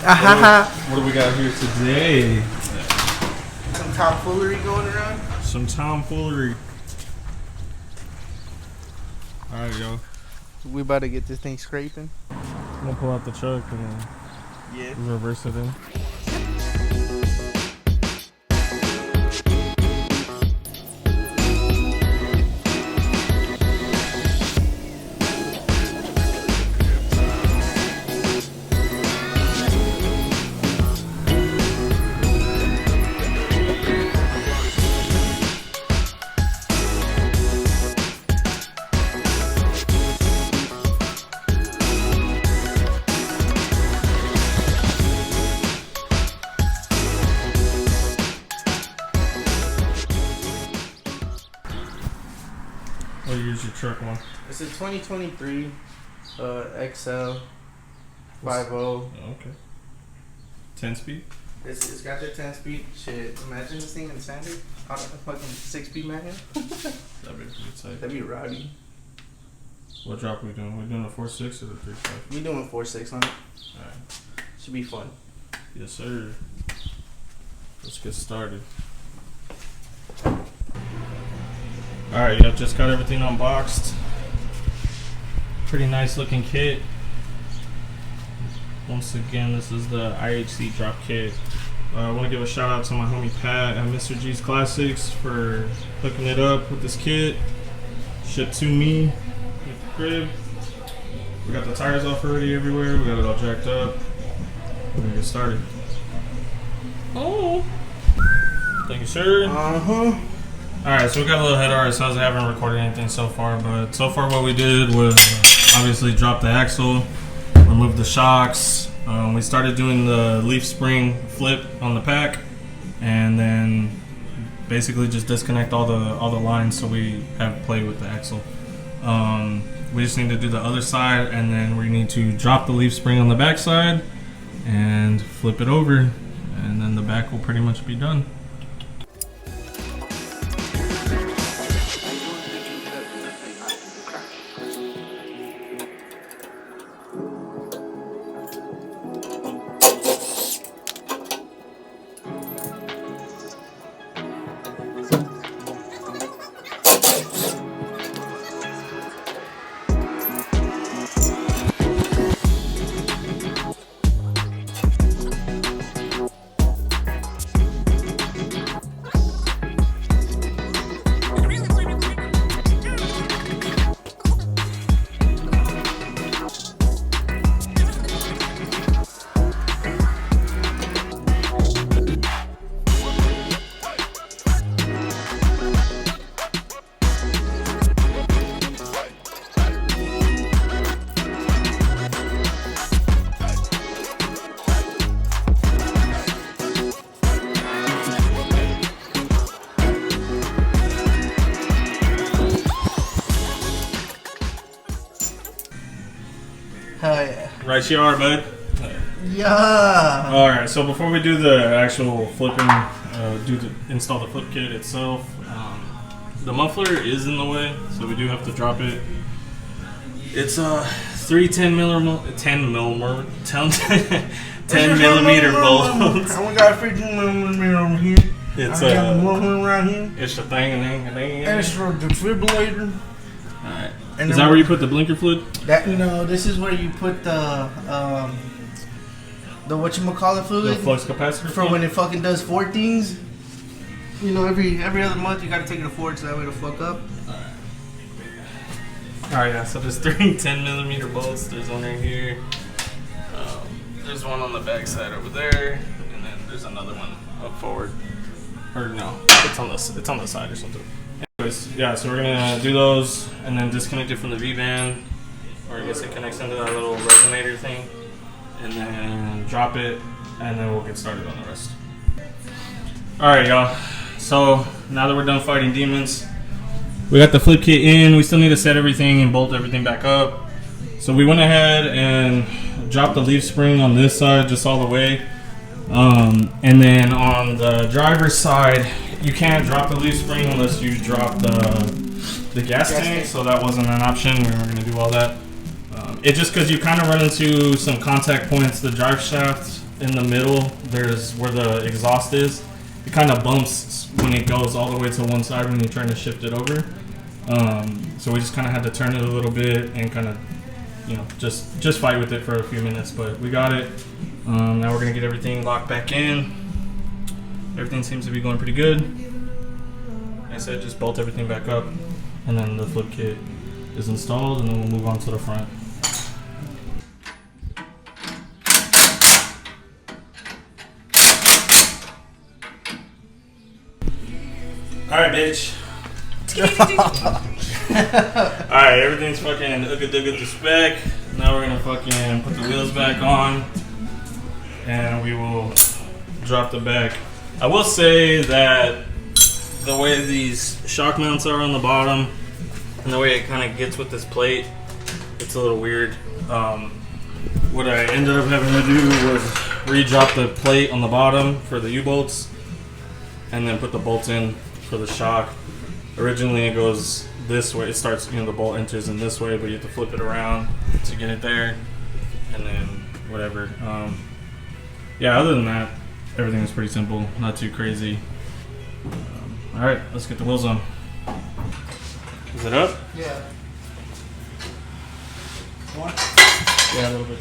What do we got here today? Some tomfoolery going around. Some tomfoolery. Alright, yo. We about to get this thing scraping. I'm gonna pull out the truck and reverse it in. What year's your truck one? It's a 2023 XL 50. Okay. 10 speed? It's got the 10 speed. Shit, imagine this thing in standard on a fucking 6-speed manual. That'd be pretty tight. That'd be rowdy. What drop are we doing? We're doing a 4.6 or the 3.5? We doing 4.6 on it. Alright. Should be fun. Yes, sir. Let's get started. Alright, yep, just got everything unboxed. Pretty nice looking kit. Once again, this is the IHC drop kit. I want to give a shout out to my homie Pat at Mr. G's Classics for hooking it up with this kit. Shipped to me with the crib. We got the tires off already everywhere. We got it all jacked up. We're gonna get started. Oh, thank you, sir. Alright, so we got a little head RSLs. I haven't recorded anything so far, but so far what we did was obviously drop the axle, remove the shocks. We started doing the leaf spring flip on the pack, and then basically just disconnect all the lines so we have play with the axle. We just need to do the other side, and then we need to drop the leaf spring on the back side and flip it over, and then the back will pretty much be done. Hell yeah. Right you are, bud. Yeah. Alright, so before we do the actual flipping, install the flip kit itself, the muffler is in the way, so we do have to drop it. It's three 10 millimeter bolts. I got a 15 millimeter over here. It's I got a muffler right here. It's the thing. Extra defibrillator. Alright. Is that where you put the blinker fluid? No, this is where you put the whatchamacallit fluid. The flux capacitor for when it fucking does 4 things. You know, every other month you gotta take it to 4 so that way to fuck up. Alright, yeah, so there's 3 10 millimeter bolts. There's one right here. There's one on the back side over there, and then there's another one up forward. Or no, it's on the side or something. Anyways, yeah, so we're gonna do those and then disconnect it from the V-band, or I guess it connects into that little resonator thing, and then drop it, and then we'll get started on the rest. Alright, y'all. So now that we're done fighting demons, we got the flip kit in. We still need to set everything and bolt everything back up. So we went ahead and dropped the leaf spring on this side just all the way. And then on the driver's side, you can't drop the leaf spring unless you drop the gas tank. So that wasn't an option. We weren't going to do all that. It's just because you kind of run into some contact points. The drive shaft in the middle, there's where the exhaust is. It kind of bumps when it goes all the way to one side when you're trying to shift it over. So we just kind of had to turn it a little bit and kind of, you know, just fight with it for a few minutes. But we got it. Now we're gonna get everything locked back in. Everything seems to be going pretty good. Like I said, just bolt everything back up, and then the flip kit is installed, and then we'll move on to the front. Alright, bitch. Alright, everything's fucking ooga-dooga to spec. Now we're gonna fucking put the wheels back on, and we will drop the back. I will say that the way these shock mounts are on the bottom, and the way it kind of gets with this plate, it's a little weird. What I ended up having to do was re-drop the plate on the bottom for the U-bolts, and then put the bolts in for the shock. Originally it goes this way. It starts, you know, the bolt enters in this way, but you have to flip it around to get it there, and then whatever. Yeah, other than that, everything is pretty simple, not too crazy. All right, let's get the wheels on. Is it up? Yeah. More? Yeah, a little bit.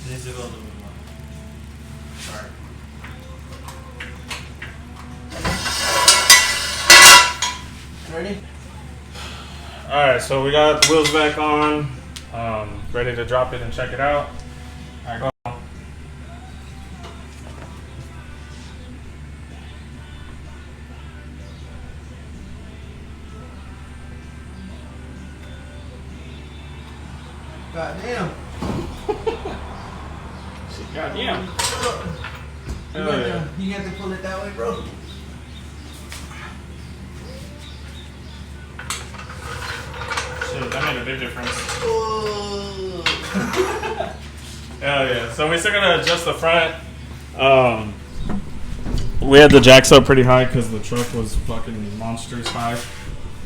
Needs to go a little bit more. Alright. Ready? Alright, so we got the wheels back on. Ready to drop it and check it out. Alright, go. Goddamn. Goddamn. You have to pull it that way, bro. Shit, that made a big difference. Hell yeah. So we still gotta adjust the front. We had the jacks up pretty high because the truck was fucking monstrous high.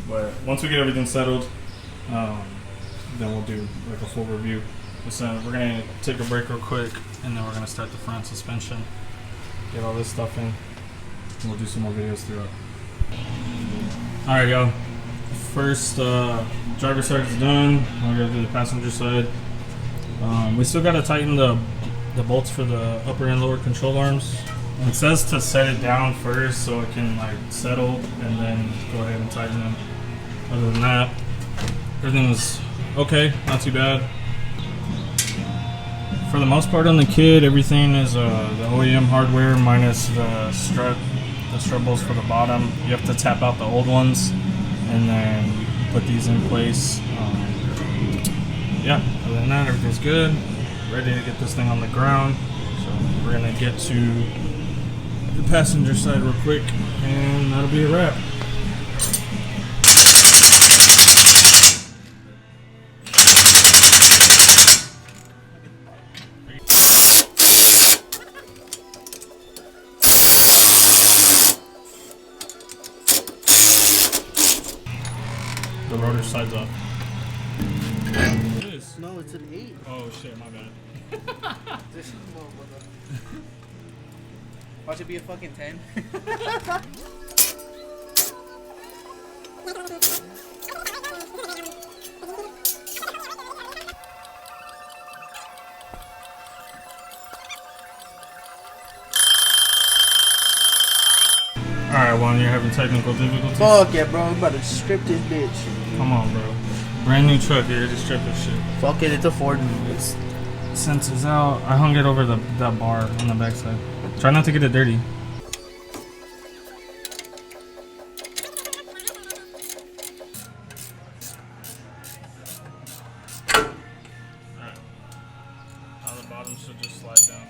But once we get everything settled, then we'll do like a full review. So we're gonna take a break real quick, and then we're gonna start the front suspension, get all this stuff in, and we'll do some more videos throughout. All right, y'all. First driver side is done. We're gonna do the passenger side. We still gotta tighten the bolts for the upper and lower control arms. It says to set it down first so it can like settle, and then go ahead and tighten them. Other than that, everything was okay, not too bad. For the most part on the kit, everything is the OEM hardware minus the strut bolts for the bottom. You have to tap out the old ones and then put these in place. Yeah, other than that, everything's good. Ready to get this thing on the ground. So we're gonna get to the passenger side real quick, and that'll be a wrap. The rotor side's up. What is? No, it's an 8. Oh shit, my bad. This motherfucker. Watch it be a fucking 10. Alright, Juan, you're having technical difficulties? Fuck yeah, bro. I'm about to strip this bitch. Come on, bro. Brand new truck, you're just strip this shit. Fuck it, it's a Ford. It's sensors out. I hung it over that bar on the backside. Try not to get it dirty. Alright. Now the bottom should just slide down.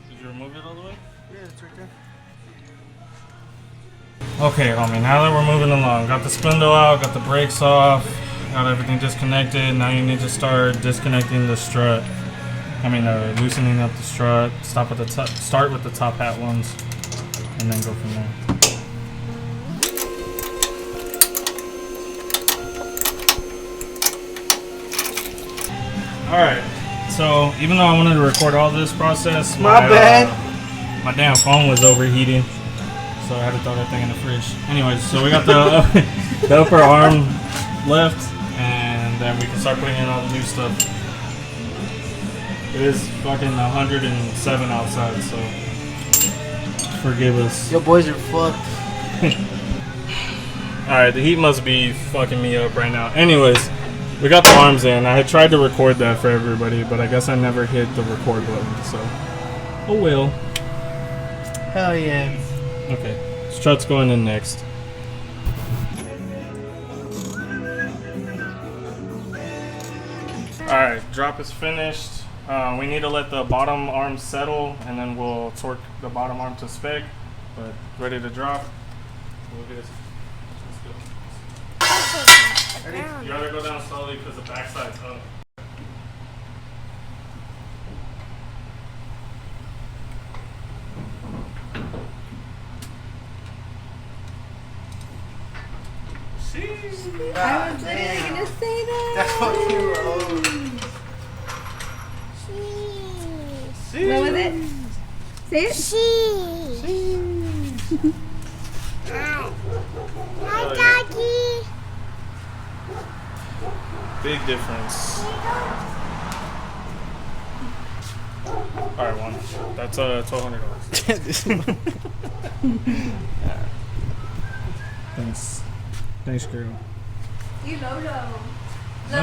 Did you remove it all the way? Yeah, it's right there. Okay, homie, now that we're moving along, got the spindle out, got the brakes off, got everything disconnected. Now you need to start disconnecting the strut. Loosening up the strut. Start with the top hat ones, and then go from there. Alright, so even though I wanted to record all this process, My bad. My damn phone was overheating, so I had to throw that thing in the fridge. Anyways, so we got the the upper arm left, and then we can start putting in all the new stuff. It is fucking 107 outside, so forgive us. Your boys are fucked. Alright, the heat must be fucking me up right now. Anyways, we got the arms in. I had tried to record that for everybody, but I guess I never hit the record button, so oh well. Hell yeah. Okay, strut's going in next. Alright, drop is finished. We need to let the bottom arm settle, and then we'll torque the bottom arm to spec. But ready to drop. Look at this. You rather go down slowly because the backside's up. I was literally gonna say that. That's fucking wrong. What was it? Say it. Hi, Doggy. Big difference. Alright, one. That's $1,200. Thanks. Thanks, girl. You know.